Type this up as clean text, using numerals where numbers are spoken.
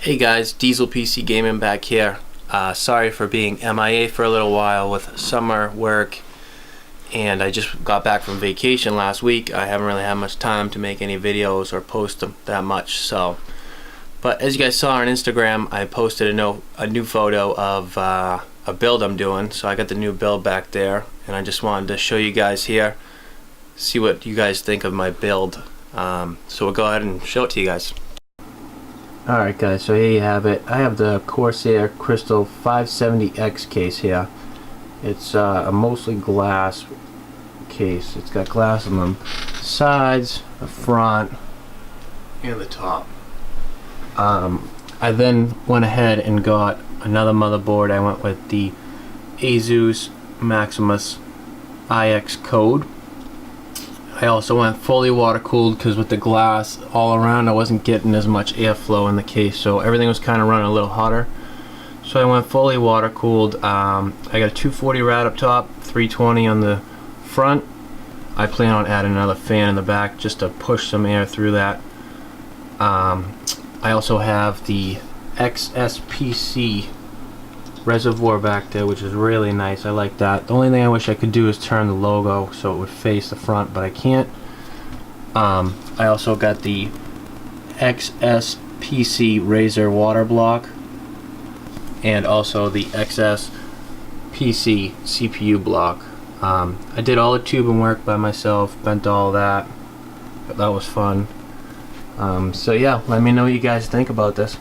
Hey guys, Diesel PC Gaming back here. Sorry for being MIA for a little while with summer work, and I just got back from vacation last week. I haven't really had much time to make any videos or post them that much. But as you guys saw on Instagram, I posted a new photo of a build I'm doing. So I got the new build back there, and I just wanted to show you guys here, see what you guys think of my build. So we'll go ahead and show it to you guys. Alright guys, so here you have it. I have the Corsair Crystal 570X case here. It's a mostly glass case. It's got glass on the sides, the front, and the top. I then went ahead and got another motherboard. I went with the Asus Maximus IX Code. I also went fully water cooled because with the glass all around I wasn't getting as much airflow in the case, so everything was kind of running a little hotter. So I went fully water cooled. I got a 240 rad up top, 320 on the front. I plan on adding another fan in the back just to push some air through that. I also have the XSPC reservoir back there, which is really nice. I like that. The only thing I wish I could do is turn the logo so it would face the front, but I can't. I also got the XSPC Razer water block and also the XSPC CPU block. I did all the tubing work by myself, bent all that, but that was fun. So yeah, let me know what you guys think about this.